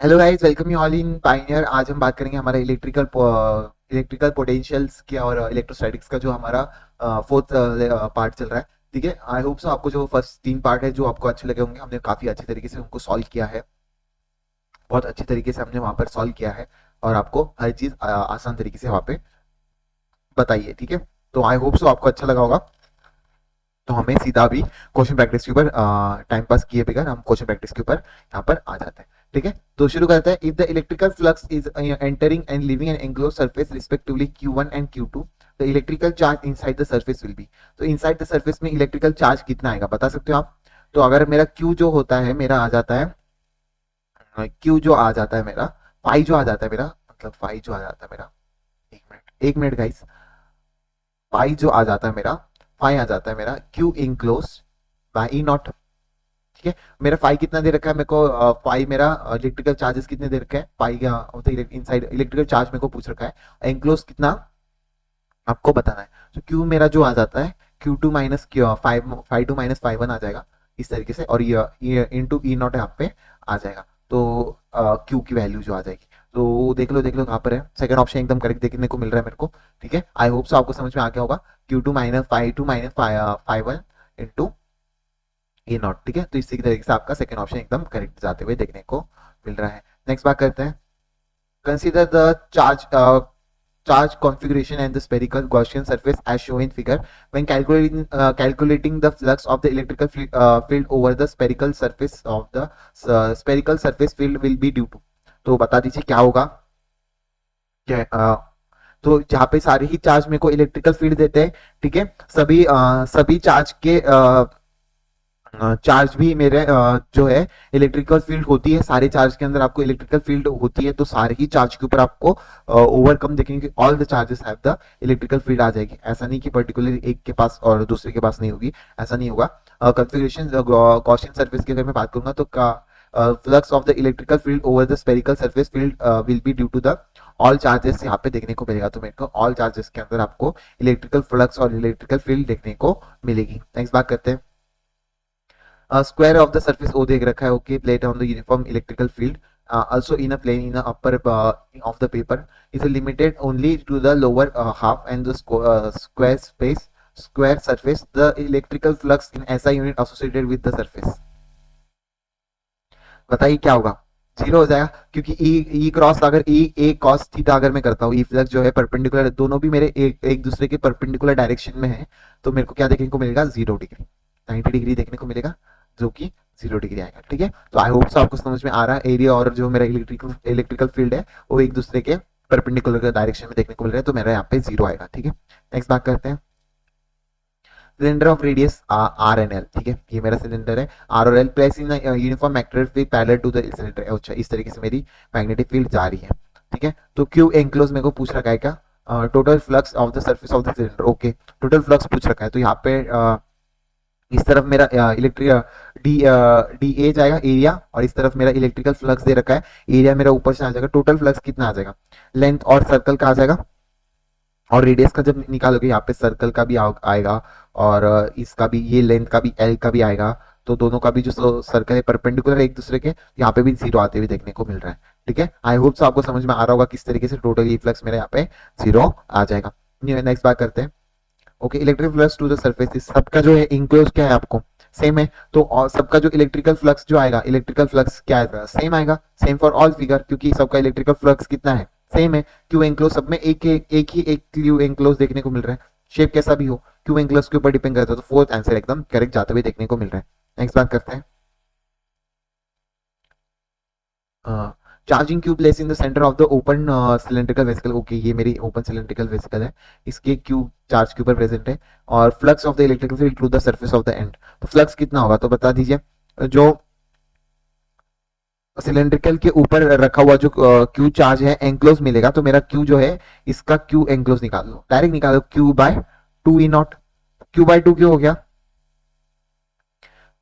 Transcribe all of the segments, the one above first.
Hello guys, welcome you all in pioneer. आज हम बात करेंगे हमारे इलेक्ट्रिकल पोटेंशियल्स की और इलेक्ट्रोस्टैटिक्स का जो हमारा फोर्थ पार्ट चल रहा है। ठीक है, आई होप सो आपको जो फर्स्ट 3 पार्ट है जो आपको अच्छे लगे होंगे। हमने काफी अच्छी तरीके से उनको सॉल्व किया है, बहुत अच्छी तरीके से हमने वहां पर सॉल्व किया है और आपको हर चीज आसान तरीके से वहां पे बताई है। ठीक है, तो आई होप सो आपको अच्छा लगा होगा। तो हमें सीधा अभी क्वेश्चन प्रैक्टिस के ऊपर टाइम पास किए बगैर हम क्वेश्चन प्रैक्टिस के ऊपर यहाँ पर आ जाते हैं। ठीक है, तो शुरू करते हैं। If the electrical flux is entering and leaving an enclose surface respectively Q1 and Q2, the electrical charge inside the surface will be. तो इनसाइड द सरफेस में इलेक्ट्रिकल चार्ज कितना आएगा बता सकते हो आप? तो अगर मेरा Q जो होता है मेरा आ जाता है, Q जो आ जाता है मेरा, फाई जो आ जाता है मेरा, मतलब फाई जो आ जाता है मेरा, एक मिनट गाइस, फाई जो आ जाता है मेरा, फाई आ जाता है मेरा Q enclose by E not. ठीक है, मेरा फाई कितना दे रखा है मेरे को, फाई मेरा इलेक्ट्रिकल चार्जेस कितने दे रखा है, फाई इनसाइड इलेक्ट्रिकल चार्ज मेरे को पूछ रखा है, एंक्लोज कितना आपको बताना है। तो क्यू मेरा जो आ जाता है Q2 minus five two minus 5 1 आ जाएगा इस तरीके से, और ये इंटू ई नॉट यहाँ पे आ जाएगा। तो क्यू की वैल्यू जो आ जाएगी, तो देख लो कहाँ पर है। सेकंड ऑप्शन एकदम करेक्ट देखने को मिल रहा है मेरे को। ठीक है, आई होप सो आपको समझ में आ गया होगा। Q2 minus 5 into A not. ठीक है, तो इसी तरीके से आपका सेकंड ऑप्शन एकदम करेक्ट जाते हुए देखने को मिल रहा है। नेक्स्ट बात करते हैं। Consider the charge configuration and the spherical Gaussian surface as shown in figure. When calculating the flux of the electrical field over the spherical surface of the spherical surface field will be due to। तो बता दीजिए क्या होगा। क्या तो जहाँ पे सारे ही चार्ज मेरे को इलेक्ट्रिकल फील्ड देते हैं, ठीक है, सभी चार्ज के चार्ज भी मेरे जो है इलेक्ट्रिकल फील्ड होती है। सारे चार्ज के अंदर आपको इलेक्ट्रिकल फील्ड होती है, तो सारे ही चार्ज के ऊपर आपको ओवरकम देखेंगे, all the charges have the electrical field आ जाएगी। ऐसा नहीं कि पर्टिकुलर एक के पास और दूसरे के पास नहीं होगी, ऐसा नहीं होगा। कॉन्फ़िगरेशन गॉसियन सरफेस की अगर मैं बात करूंगा तो flux of the electrical field over the spherical surface field will be due to the all charges यहाँ पे देखने को मिलेगा। तो मेरे को ऑल चार्जेस के अंदर आपको इलेक्ट्रिकल फ्लक्स और इलेक्ट्रिकल फील्ड देखने को मिलेगी। नेक्स्ट बात करते हैं। Square of the surface O देख रखा है, okay, plate on the uniform electrical field, also in a plane in the upper of the paper is limited only to the lower half and the square surface, the electrical flux in SI unit associated with the surface। बताइए क्या होगा? Zero हो जाएगा, क्योंकि ई cross अगर ए cos theta अगर मैं करता हूँ, ई फ्लक्स जो है परपेंडिकुलर, दोनों भी मेरे एक दूसरे के परपेंडिकुलर डायरेक्शन में है, तो मेरे को क्या देखने को मिलेगा? 0 डिग्री, 90 डिग्री देखने को मिलेगा, जो कि 0 डिग्री आएगा। ठीक है, तो आई होप सो आपको समझ में आ रहा है। एरिया और जो मेरा इलेक्ट्रिकल फील्ड है वो एक दूसरे के परपेंडिकुलर डायरेक्शन में देखने को मिल रहा है, तो मेरा यहाँ पे 0 आएगा। ठीक है, नेक्स्ट बात करते हैं। Cylinder of radius R and L. ठीक है, ये मेरा सिलेंडर है आर और L, place in uniform magnetic field parallel to the cylinder. अच्छा, इस तरीके से मेरी मैग्नेटिक फील्ड जा रही है। ठीक है, तो क्यू एंक्लोज मेरे को पूछ रखा है क्या? Total flux of the surface of the cylinder. Okay, total flux पूछ रखा है, तो यहाँ पे इस तरफ मेरा इलेक्ट्रिक डी डी ए जाएगा एरिया, और इस तरफ मेरा इलेक्ट्रिकल फ्लक्स दे रखा है, एरिया मेरा ऊपर से आ जाएगा। टोटल फ्लक्स कितना आ जाएगा? लेंथ और सर्कल का आ जाएगा, और रेडियस का जब निकालोगे यहाँ पे सर्कल का भी आएगा, और इसका भी, ये लेंथ का भी, एल का भी आएगा। तो दोनों का भी जो सर्कल है परपेंडिकुलर एक दूसरे के, यहाँ पे भी 0 आते हुए देखने को मिल रहा है। ठीक है, आई होप सो आपको समझ में आ रहा होगा किस तरीके से टोटल ई फ्लक्स मेरे यहाँ पे 0 आ जाएगा। नेक्स्ट बात करते हैं। Okay, electric flux to the surface, सबका जो है इंक्लोज क्या है आपको सेम है, तो और सबका जो इलेक्ट्रिकल फ्लक्स जो आएगा, इलेक्ट्रिकल फ्लक्स क्या आएगा? सेम आएगा, सेम फॉर ऑल फिगर, क्योंकि सबका इलेक्ट्रिकल फ्लक्स कितना है? सेम है। क्यू एंक्लोज सब में एक क्यू एंक्लोज देखने को मिल रहा है, शेप कैसा भी हो, क्यू एंक्लोज के ऊपर डिपेंड करता है। तो फोर्थ आंसर एकदम करेक्ट जाते हुए देखने को मिल रहा है। नेक्स्ट बात करते हैं। Charging Q place in the centre of the open cylindrical vesicle. Okay, ये मेरी ओपन सिलेंड्रिकल वेसिकल है, इसके क्यू चार्ज के ऊपर प्रेजेंट है, और flux of the electrical field through the surface of the end. तो फ्लक्स कितना होगा तो बता दीजिए। जो सिलेंड्रिकल के ऊपर रखा हुआ जो क्यू चार्ज है एंक्लोज मिलेगा, तो मेरा क्यू जो है, इसका क्यू एंक्लोज निकाल लो, डायरेक्ट निकालो, Q by 2 E naught. Q by 2 क्यों हो गया?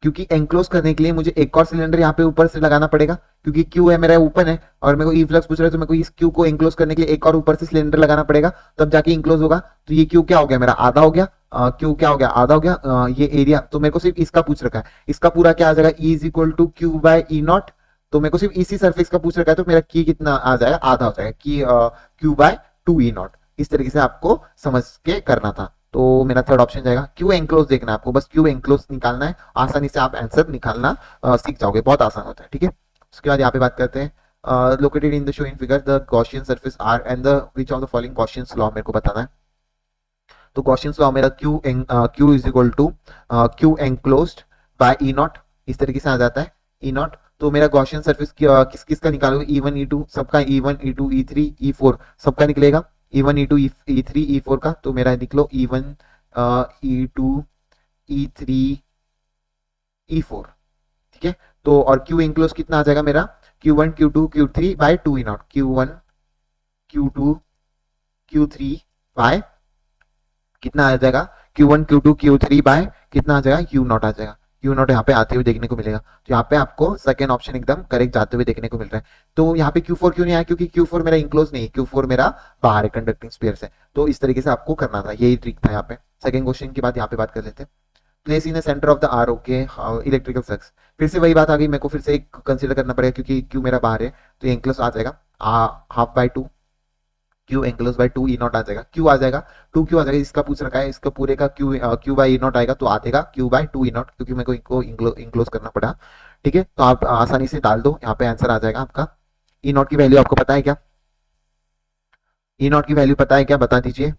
क्योंकि एंक्लोज करने के लिए मुझे एक और सिलेंडर यहाँ पे ऊपर से लगाना पड़ेगा, क्योंकि क्यू है मेरा ओपन है और मेरे को ई फ्लक्स पूछ रहा है, तो मेरे को इस क्यू को एंक्लोज करने के लिए एक और ऊपर से सिलेंडर लगाना पड़ेगा, तब जाके इंक्लोज होगा। तो ये क्यू क्या हो गया मेरा? आधा हो गया। क्यू क्या हो गया? आधा हो गया। ये एरिया, तो मेरे को सिर्फ इसका पूछ रखा है, इसका पूरा क्या आ जाएगा? E is equal to Q by E naught तो मेरे को सिर्फ इसी सरफेस का पूछ रखा है, तो मेरा की कितना आ जाएगा, आधा हो जाएगा, की Q by two E naught. इस तरीके से आपको समझ के करना था। तो मेरा थर्ड ऑप्शन जाएगा क्यू एंक्लोज। देखना है आपको, बस क्यू एंक्लोज निकालना है, आसानी से आप आंसर निकालना सीख जाओगे, बहुत आसान होता है। ठीक है, उसके बाद यहाँ पे बात करते हैं located in the showing figure the Gaussian surface R and the which of the following Gauss's law मेरे को बताना है। तो गॉसियंस लॉ मेरा Q is equal to Q enclosed by E naught, इस तरीके से आ जाता है ई नॉट। तो मेरा गॉसियन सरफेस किस किस का निकालोगे, ई वन ई टू सबका, E one E two E three E four सबका निकलेगा, E one E two E three E four का। तो मेरा निकलो E one E two E three E four. ठीक है, तो और क्यू इंक्लोज कितना आ जाएगा मेरा, Q one Q two Q three by two E naught, Q one Q two Q three by कितना आ जाएगा, Q one Q two Q three by कितना आ जाएगा, क्यू नॉट आ जाएगा। क्यू नॉट यहाँ पे आते हुए देखने को मिलेगा, तो यहाँ पे आपको सेकंड ऑप्शन एकदम करेक्ट जाते हुए देखने को मिल रहा है। तो यहाँ पे क्यू फोर क्यों नहीं आया, क्योंकि क्यू फोर मेरा इंक्लोज नहीं है, क्यू फोर मेरा बाहर है कंडक्टिंग स्फीयर से। तो इस तरीके से आपको करना था, यही ट्रिक था यहाँ पे। सेकंड क्वेश्चन के बाद यहाँ पे बात कर लेते हैं। Place in centre of the R, okay, electrical flux. फिर से वही बात आ गई, मेरे को फिर से एक कंसीडर करना पड़ेगा, क्योंकि क्यू मेरा बाहर है, तो ये इंक्लोज आ जाएगा half by two, Q enclose by two E naught आ जाएगा, क्यू आ जाएगा, टू क्यू आ जाएगा, इसका पूछ रखा है, इसका पूरे का Q Q by E naught आएगा, तो आ जाएगा Q by two E naught, क्योंकि मेरे को इनको इंक्लोज करना पड़ा। ठीक है, तो आप आसानी से डाल दो, यहाँ पे आंसर आ जाएगा आपका। ई नॉट की वैल्यू आपको पता है क्या, ई नॉट की वैल्यू पता है क्या, बता दीजिए।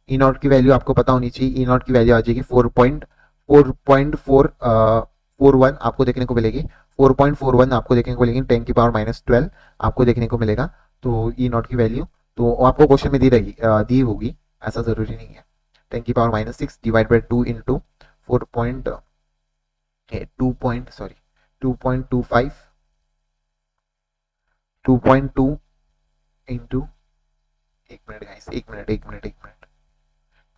ई नॉट की वैल्यू आपको पता होनी चाहिए, ई नॉट की वैल्यू आ जाएगी 4.41 आपको देखने को मिलेगी, 4.41 आपको देखने को मिलेगी, 10⁻⁻12 आपको देखने को मिलेगा। तो ई नॉट की वैल्यू तो आपको क्वेश्चन में दी रहेगी, दी होगी, ऐसा जरूरी नहीं है। 10⁻⁻6 divide by two into 2.25 2.2 into, एक मिनट गाइस, एक मिनट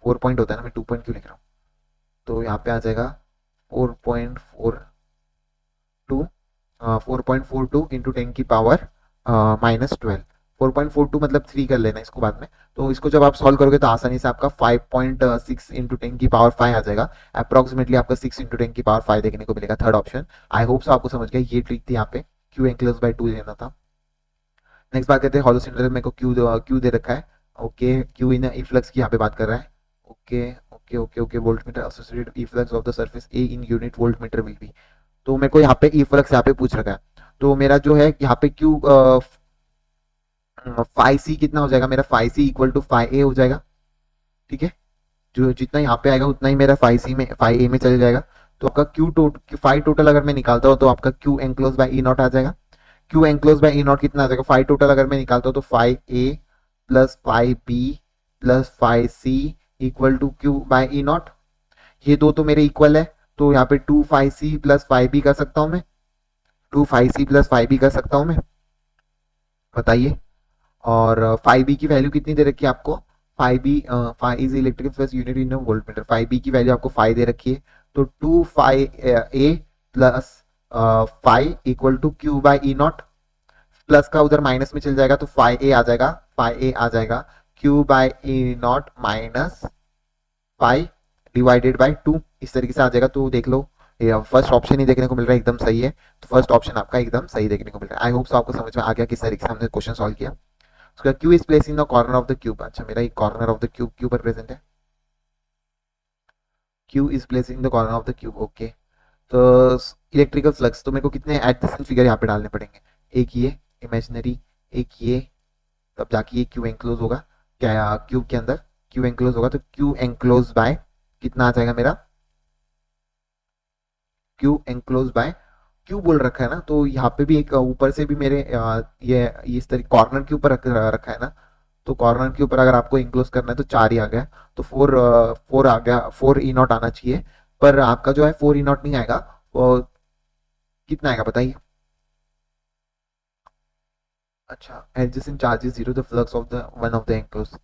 4 पॉइंट होता है ना, मैं 2 पॉइंट क्यों लिख रहा हूँ। तो यहाँ पे आ जाएगा 4.42 4.42 इंटू 10⁻⁻12, 4.42 मतलब 3 कर लेना इसको बाद में। तो इसको जब आप सॉल्व करोगे तो आसानी से आपका 5.6 इंटू 10⁻5 आ जाएगा, अप्रोक्सीमेटली आपका 6 इंटू 10⁻5 देखने को मिलेगा, third option. I hope so आपको समझ गया, ये ट्रिक थी यहाँ पे, क्यू एंक्लोज बाय टू लेना था। नेक्स्ट बात करते हैं हॉलो सिलेंडर, मेरे को क्यू दे रखा है, ओके, क्यू इन इफ्लक्स की यहाँ पे बात कर रहा है, okay okay volt meter associated efflux of the surface A in unit volt meter will be. तो मेरे को यहाँ पे इफ्लक्स यहाँ पे पूछ रखा है, तो मेरा जो है यहाँ पे क्यू फाई सी कितना हो जाएगा, मेरा phi C equal to phi A हो जाएगा। ठीक है, जो जितना यहाँ पे आएगा उतना ही मेरा फाई सी में फाई ए में चल जाएगा। तो आपका फाई टोटल अगर मैं निकालता हूँ तो आपका Q enclose by E naught आ जाएगा। Q enclose by E naught कितना आ जाएगा, फाई टोटल अगर मैं निकालता हूँ तो phi A plus phi B plus phi C equal to Q by E naught. ये दो तो मेरे इक्वल है, तो यहाँ पे 2 phi C plus phi B कर सकता हूँ मैं, 2 phi C plus phi B कर सकता हूँ मैं, बताइए। और फाइव बी की वैल्यू कितनी दे रखी है आपको, five B five is electrical flux unit in volt metre, five B की वैल्यू आपको फाइव दे रखी है। तो 2 phi A plus five equal to Q by E naught, plus का उधर माइनस में चल जाएगा, तो फाइव ए आ जाएगा, फाइव ए आ जाएगा Q by E naught minus five divided by two, इस तरीके से आ जाएगा। तो देख लो, फर्स्ट ऑप्शन ही देखने को मिल रहा है, एकदम सही है। तो फर्स्ट ऑप्शन आपका एकदम सही देखने को मिल रहा है। आई होप सो आपको समझ में आ गया किस तरीके से हमने क्वेश्चन सॉल्व किया। उसका Q is place in the corner of the cube, अच्छा मेरा एक corner of the cube Q पर प्रेजेंट है, Q is place in the corner of the cube, okay. तो इलेक्ट्रिकल फ्लक्स, तो मेरे को कितने एडजेसेंट फिगर यहाँ पे डालने पड़ेंगे, एक ये इमेजिनरी, एक ये, तब जाके ये क्यू एंक्लोज होगा, क्या क्यूब के अंदर क्यू एंक्लोज होगा, तो क्यू एंक्लोज बाय कितना आ जाएगा मेरा, क्यू एंक्लोज बाय क्यू बोल रखा है ना, तो यहाँ पे भी एक ऊपर से भी मेरे ये इस तरीके कॉर्नर के ऊपर रखा है ना, तो कॉर्नर के ऊपर अगर आपको इंक्लोज करना है तो 4 ही आ गया, तो 4 आ गया, 4 ई नॉट आना चाहिए, पर आपका जो है 4 ई नॉट नहीं आएगा, वो कितना आएगा बताइए। अच्छा, adjacent charges zero the flux of the one of the enclose,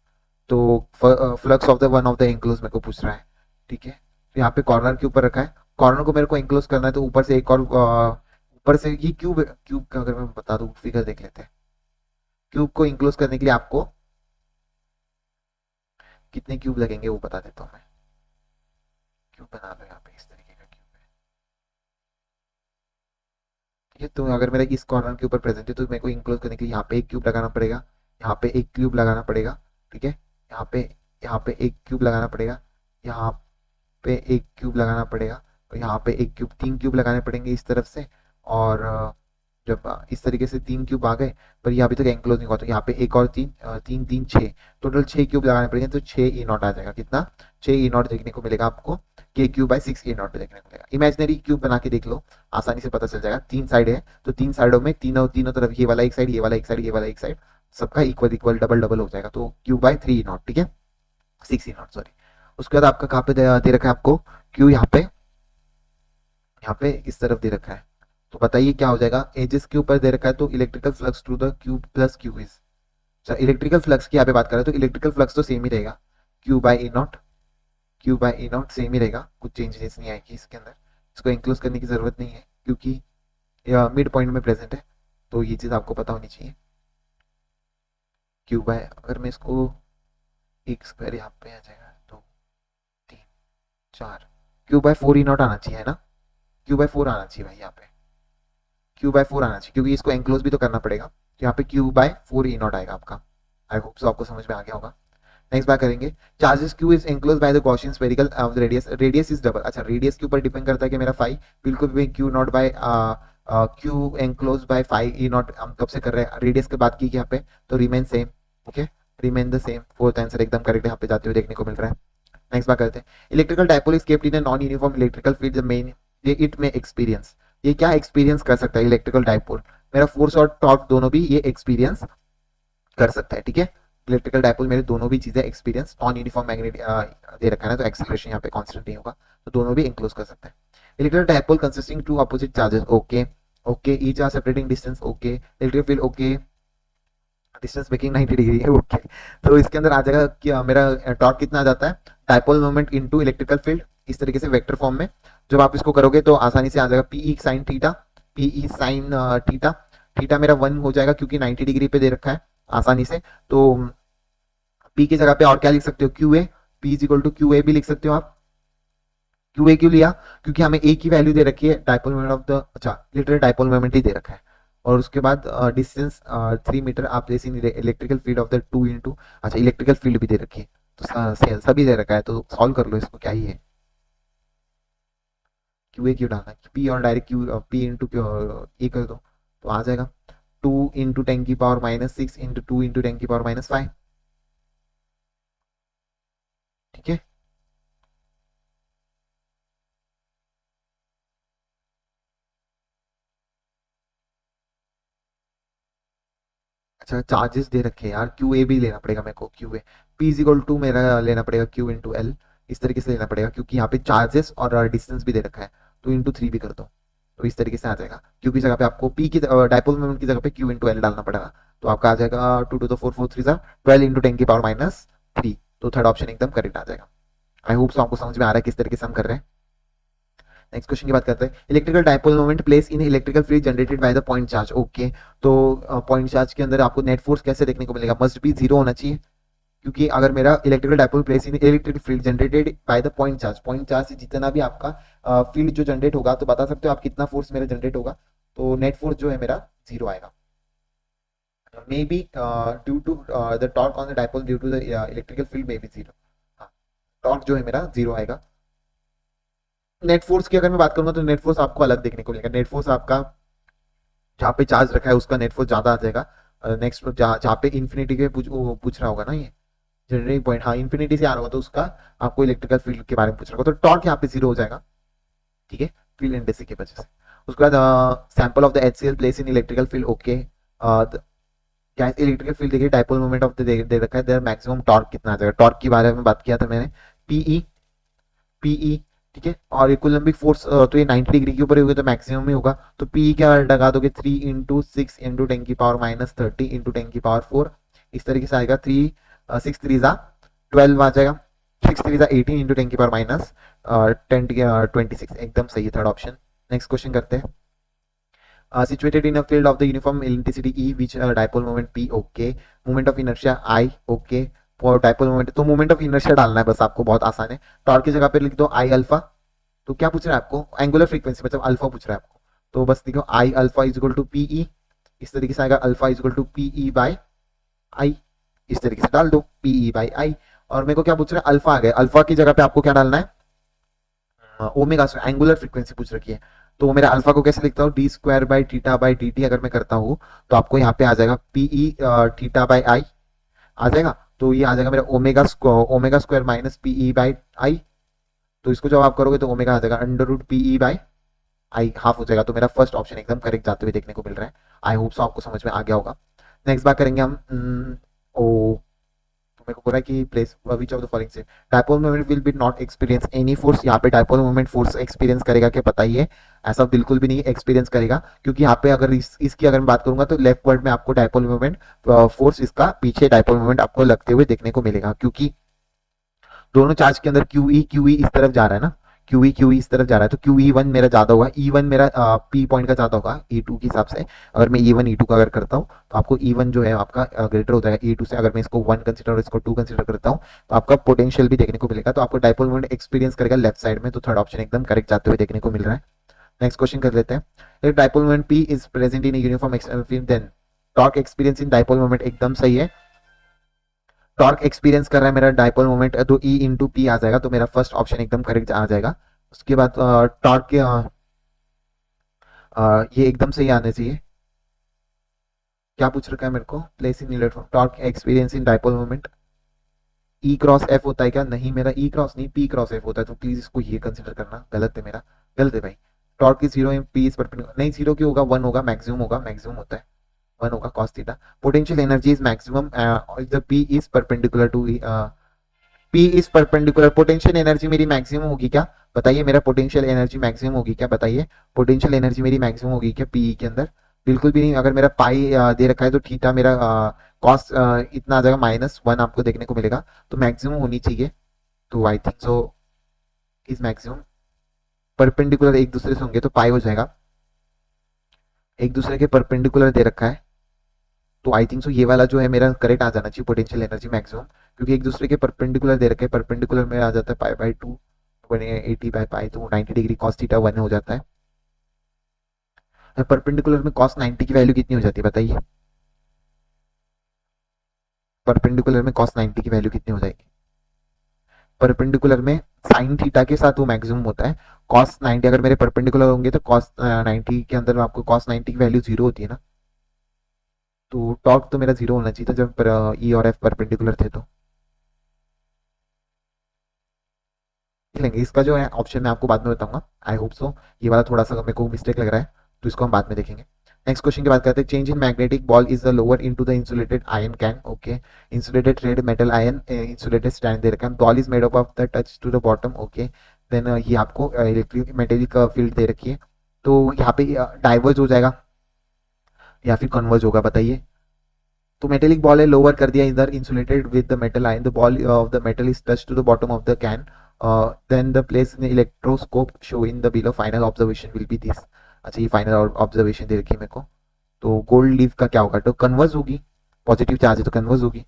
तो flux of the one of the enclose मेरे को पूछ रहा है। ठीक है, तो यहाँ पे कॉर्नर के ऊपर रखा है, कॉर्नर को मेरे को इंक्लोज करना है, तो ऊपर से एक और ऊपर से ये क्यूब क्यूब का अगर मैं बता दूं फिगर देख लेते हैं। क्यूब को इंक्लोज करने के लिए आपको कितने क्यूब लगेंगे वो बता देता हूँ मैं। क्यूब बना लो यहाँ पे, इस तरीके का क्यूब है, ठीक है, तो अगर मेरा इस कॉर्नर के ऊपर प्रेजेंट है तो मेरे को इंक्लोज करने के लिए यहाँ पे एक क्यूब लगाना पड़ेगा, यहाँ पे एक क्यूब लगाना पड़ेगा। ठीक है, यहाँ पे एक क्यूब लगाना पड़ेगा, यहाँ पे एक क्यूब लगाना पड़ेगा, और यहाँ पे एक क्यूब, 3 क्यूब लगाने पड़ेंगे इस तरफ से। और जब इस तरीके से 3 क्यूब आ गए, पर ये अभी तक एंक्लोज नहीं हुआ, तो यहाँ पे एक और 3 3 3 6, टोटल 6 क्यूब लगाने पड़ेंगे, तो 6 E0 आ जाएगा। कितना? 6 E0 देखने को मिलेगा आपको, K³/6 E0 देखने को मिलेगा। इमेजिनरी क्यूब बना के देख लो, आसानी से पता चल जाएगा। 3 साइड है, तो 3 साइडों में तीनों तीनों तरफ, ये वाला एक साइड, ये वाला एक साइड, ये वाला एक साइड, सबका इक्वल इक्वल डबल डबल हो जाएगा, तो Q/3 E0। ठीक है, 6 E0, सॉरी। उसके बाद आपका कहाँ पे दे रखा है आपको क्यू, यहाँ पे इस तरफ दे रखा है, तो बताइए क्या हो जाएगा। एजेस के ऊपर दे रखा है, तो electrical flux to the cube plus Q is, अच्छा इलेक्ट्रिकल फ्लक्स की यहाँ पे बात करें तो इलेक्ट्रिकल फ्लक्स तो सेम ही रहेगा, Q/E0 सेम ही रहेगा, कुछ चेंजेस नहीं आएगी इसके अंदर। इसको इंक्लूड करने की जरूरत नहीं है क्योंकि मिड पॉइंट में प्रेजेंट है, तो ये चीज आपको पता होनी चाहिए। अगर मैं इसको एक स्क्वायर यहाँ पे आ जाएगा, 2 3 4, Q/4 E0 आना चाहिए, है ना? Q/4 आना चाहिए भाई, यहाँ पे Q/4 आना चाहिए, क्योंकि इसको एंक्लोज भी तो करना पड़ेगा, तो यहाँ पे Q/4 E0 आएगा आपका। आई होप सो आपको समझ में आ गया होगा। नेक्स्ट बात करेंगे, charges Q is enclose by the Gaussian spherical of the radius is double. अच्छा, रेडियस के ऊपर डिपेंड करता है कि मेरा फाई, बिल्कुल भी Q enclose bye phi E0 हम कब से कर रहे हैं, रेडियस की बात की यहाँ पे, तो remain same. Okay, remain the same. Fourth answer एकदम करेक्ट यहाँ पे जाते हुए देखने को मिल रहा है। नेक्स्ट बात करते हैं, electrical dipole is kept in a non uniform electrical field the main it में एक्सपीरियंस। ये क्या एक्सपीरियंस कर सकता है इलेक्ट्रिकल डायपोल? मेरा फोर्स और टॉर्क दोनों भी ये एक्सपीरियंस कर सकता है। ठीक है, इलेक्ट्रिकल डायपोल मेरे दोनों भी चीजें experience, non uniform magnet they रखा है ना, तो एक्सेलरेशन यहाँ पे कांस्टेंट नहीं होगा, तो दोनों भी इंक्लूड कर सकता है। Electrical dipole consisting two opposite charges, okay okay, each are separating distance, okay, electric field, okay, distance making 90 degree है, ओके। तो इसके अंदर आ जाएगा कि मेरा टॉर्क कितना आ जाता है, dipole moment into electrical field, इस तरीके से वेक्टर फॉर्म में जब आप इसको करोगे तो आसानी से आ जाएगा P E sine theta, P E sine theta, theta मेरा 1 हो जाएगा क्योंकि 90 डिग्री पे दे रखा है आसानी से, तो पी की जगह पे और क्या लिख सकते हो, Q A, P is equal to Q A भी लिख सकते हो आप। क्यू ए क्यों लिया? क्योंकि हमें ए की वैल्यू दे रखी है, डायपोल मोमेंट ऑफ द, अच्छा लिटरल डायपोल मोमेंट ही दे रखा है, और उसके बाद डिस्टेंस 3 मीटर, आप जैसे electrical field of the 2 into, अच्छा इलेक्ट्रिकल फील्ड भी दे रखी है, तो सभी दे रखा है, तो सॉल्व कर लो इसको, क्या ही है, क्यू ए क्यू डालना, पी और डायरेक्ट क्यू पी इंटू ए कर दो, तो आ जाएगा 2 × 10⁻⁻6 इंटू 2 × 10⁻⁵ ठीक है। अच्छा, चार्जेस दे रखे हैं यार, क्यू ए भी लेना पड़ेगा मेरे को, Q A, P is equal to मेरा लेना पड़ेगा क्यू इंटू एल, इस तरीके से लेना पड़ेगा क्योंकि यहाँ पे चार्जेस और डिस्टेंस भी दे रखा है, तो इंटू 3 भी कर दो, तो इस तरीके से आ जाएगा। क्यू की जगह पे आपको पी की डायपोल मोमेंट की जगह पे क्यू इंटू एल डालना पड़ेगा, तो आपका आ जाएगा 2 to the 4 4 3 12 इंटू 10⁻⁻3, तो थर्ड ऑप्शन एकदम करेक्ट आ जाएगा। आई होप सो आपको समझ में आ रहा है किस तरीके से हम कर रहे हैं। नेक्स्ट क्वेश्चन की बात करते हैं, electrical dipole moment place in electrical field generated by the point charge, okay. तो पॉइंट चार्ज के अंदर आपको नेट फोर्स कैसे देखने को मिलेगा, मस्ट बी 0 होना चाहिए, क्योंकि अगर मेरा electrical dipole place in electric field generated by the point charge से जितना भी आपका फील्ड जो जनरेट होगा, तो बता सकते हो आप कितना फोर्स मेरा जनरेट होगा, तो नेट फोर्स जो है मेरा 0 आएगा, may be due to the torque on the dipole due to the electrical field may be 0, हाँ, टॉर्क जो है मेरा 0 आएगा। नेट फोर्स की अगर मैं बात करूंगा तो नेट फोर्स आपको अलग देखने को मिलेगा, नेट फोर्स आपका जहाँ पे चार्ज रखा है उसका नेट फोर्स ज्यादा आ जाएगा। नेक्स्ट जहाँ पे इन्फिनिटी के पूछ रहा होगा ना, ये जनरेटिंग पॉइंट, हाँ इन्फिनिटी से आ रहा होगा, तो उसका आपको इलेक्ट्रिकल फील्ड के बारे में पूछ रहा होगा, तो टॉर्क यहाँ पे 0 हो जाएगा, ठीक है, फील्ड इंडेक्स की वजह से। उसके बाद sample of the HCL place in electrical field, okay, क्या इलेक्ट्रिकल फील्ड देखिए, dipole moment of the they रखा है, देयर मैक्सिमम टॉर्क कितना आ जाएगा, टॉर्क के बारे में बात किया था मैंने, पीई पीई, ठीक है, और इक्विलिब्रियम फोर्स तो ये 90 डिग्री के ऊपर होगा, तो मैक्सिमम ही होगा, तो पी क्या लगा दोगे, 3 इंटू 6 इंटू 10⁻30 इंटू 10⁴, इस तरीके से आएगा, 3 6 3 12 आ जाएगा, 6 3 18 इंटू 10⁻26, एकदम सही है थर्ड ऑप्शन। नेक्स्ट क्वेश्चन करते हैं, situated in a field of the uniform intensity E which dipole moment P, okay, moment of inertia I, okay, और डायपोल मोमेंट, तो मोमेंट ऑफ इनर्शिया डालना है बस आपको, बहुत आसान है, टॉर्क की जगह पे लिख दो आई अल्फा, तो क्या पूछ रहा है आपको, एंगुलर फ्रीक्वेंसी मतलब अल्फा पूछ रहा है आपको, तो बस देखो I alpha is equal to P E, इस तरीके से आएगा alpha is equal to P E by I, इस तरीके से डाल दो पी ई बाई आई। और मेरे को क्या पूछ रहा है, अल्फा आ गया, अल्फा की जगह पे आपको क्या डालना है, ओमेगा, एंगुलर फ्रीक्वेंसी पूछ रखी है। तो मेरा अल्फा को कैसे लिखता हूँ, D square by theta by D T अगर मैं करता हूँ तो आपको यहाँ पे आ जाएगा पीई थीटा बाई आई आ जाएगा। तो ये आ जाएगा मेरा omega square minus P E by I. तो इसको जब आप करोगे तो ओमेगा आ जाएगा under root P E by I, half हो जाएगा। तो मेरा फर्स्ट ऑप्शन एकदम करेक्ट जाते हुए देखने को मिल रहा है। आई होप सो आपको समझ में आ गया होगा। नेक्स्ट बात करेंगे हम ओ, तो मेरे को बोला कि place which of the following से dipole moment will be not experience any force. यहाँ पे डायपोल मोमेंट फोर्स एक्सपीरियंस करेगा क्या, बताइए। ऐसा बिल्कुल भी नहीं एक्सपीरियंस करेगा, क्योंकि यहाँ पे अगर इसकी अगर मैं बात करूंगा तो लेफ्ट वर्ड में आपको डायपोल मोमेंट फोर्स, इसका पीछे डायपोल मोमेंट आपको लगते हुए देखने को मिलेगा, क्योंकि दोनों चार्ज के अंदर क्यू ई इस तरफ जा रहा है ना, क्यू ई इस तरफ जा रहा है, तो क्यू ई वन मेरा ज्यादा होगा, ई वन मेरा पी पॉइंट का ज्यादा होगा ई टू के हिसाब से। अगर मैं ई वन ई टू का अगर करता हूँ तो आपको ई वन जो है आपका ग्रेटर हो जाएगा ई टू से। अगर मैं इसको वन कंसिडर और इसको टू कंसिडर करता हूँ तो आपका पोटेंशियल भी देखने को मिलेगा। तो आपको डायपोल मोमेंट एक्सपीरियंस करेगा लेफ्ट साइड में। तो थर्ड ऑप्शन एकदम करेक्ट जाते हुए देखने को मिल रहा है। नेक्स्ट क्वेश्चन कर लेते हैं। If dipole moment P is present in uniform external field then torque experience in dipole moment, एकदम सही है। टॉर्क एक्सपीरियंस कर रहा है मेरा डायपोल मोमेंट, तो ई इंटू पी आ जाएगा। तो मेरा फर्स्ट ऑप्शन एकदम करेक्ट आ जाएगा। उसके बाद टॉर्क के ये एकदम सही आने चाहिए। क्या पूछ रखा है मेरे को, place in electron torque experience in dipole moment E cross F होता है क्या, नहीं मेरा ई क्रॉस नहीं पी क्रॉस एफ होता है। तो प्लीज इसको ये कंसिडर करना, गलत है मेरा, गलत है भाई। Torque is zero in P is perpendicular, नहीं जीरो क्यों होगा, वन होगा, मैक्सिमम होगा, मैक्सिमम होता है वन होगा cos theta. Potential energy is maximum the P is perpendicular to P is perpendicular, potential energy मेरी मैक्सिमम होगी क्या, बताइए। मेरा पोटेंशियल एनर्जी मैक्सिमम होगी क्या, बताइए। पोटेंशियल एनर्जी मेरी मैक्सिमम होगी क्या पीई के अंदर, बिल्कुल भी नहीं। अगर मेरा पाई दे रखा है तो थीटा मेरा कॉस इतना आ जाएगा माइनस वन आपको देखने को मिलेगा। तो मैक्सिमम होनी चाहिए। तो I think so is maximum perpendicular एक दूसरे से होंगे तो पाई हो जाएगा, एक दूसरे के परपेंडिकुलर दे रखा है। तो आई थिंक सो ये वाला जो है मेरा करेक्ट आ जाना चाहिए, पोटेंशियल एनर्जी मैक्सिमम, क्योंकि एक दूसरे के परपेंडिकुलर दे रखे हैं। परपेंडिकुलर में आ जाता है पाई बाई टू 80/पाई, तो 90 डिग्री कॉस थीटा वन हो जाता है। परपेंडिकुलर में कॉस 90 की वैल्यू कितनी हो जाती है, बताइए। परपेंडिकुलर में कॉस 90 की वैल्यू कितनी हो जाएगी, परपेंडिकुलर में साइन थीटा के साथ वो मैक्सिमम होता है। कॉस 90 अगर मेरे परपेंडिकुलर होंगे तो कॉस 90 के अंदर आपको कॉस 90 की वैल्यू जीरो होती है ना। तो टॉर्क तो मेरा जीरो होना चाहिए था जब ई और एफ परपेंडिकुलर थे। तो लेंगे इसका जो है ऑप्शन मैं आपको बाद में बताऊंगा। आई होप सो ये वाला थोड़ा सा मेरे को मिस्टेक लग रहा है, तो इसको हम बाद में देखेंगे। नेक्स्ट क्वेश्चन की बात करते हैं। Change in magnetic ball is the lower into the insulated iron can, okay. Insulated red metal iron insulated stand दे रखा है। Ball is made up of the touch to the bottom, okay. Then ये आपको electric metallic field दे रखी है। तो यहाँ पे डाइवर्ज हो जाएगा या फिर कन्वर्ज होगा, बताइए। तो मेटेलिक बॉल है, लोअर कर दिया इधर, insulated with the metal ion, the ball of the metal is touch to the bottom of the can, then the place in electroscope show in the below, final observation will be this. अच्छा ये final observation दे रखी है मेरे को। तो gold leaf का क्या होगा, तो कन्वर्ज होगी, पॉजिटिव चार्ज है तो कन्वर्ज होगी,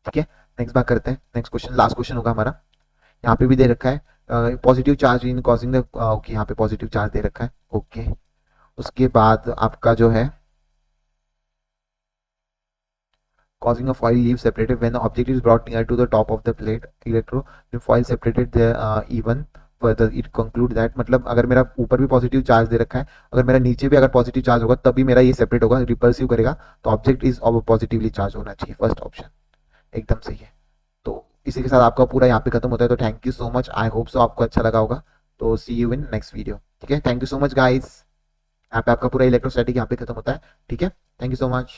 ठीक है। नेक्स्ट बात करते हैं। नेक्स्ट क्वेश्चन लास्ट क्वेश्चन होगा हमारा। यहाँ पे भी दे रखा है positive charge in causing the, okay यहाँ पे पॉजिटिव चार्ज दे रखा है, ओके। उसके बाद आपका जो है causing a foil leaf separated when the object is brought near to the top of the plate electro the foil separated the even further it conclude that, मतलब अगर मेरा ऊपर भी पॉजिटिव चार्ज दे रखा है, अगर मेरा नीचे भी अगर पॉजिटिव चार्ज होगा तभी मेरा ये सेपरेट होगा, रिपल्सिव करेगा। तो ऑब्जेक्ट इज पॉजिटिवली चार्ज होना चाहिए, फर्स्ट ऑप्शन एकदम सही है। तो इसी के साथ आपका पूरा यहाँ पे खत्म होता है। तो thank you so much, I hope so आपको अच्छा लगा होगा। तो सी यू इन नेक्स्ट वीडियो, ठीक है। Thank you so much guys. यहाँ पे आपका पूरा इलेक्ट्रोस्टैटिक यहाँ पे खत्म होता है, ठीक है। Thank you so much.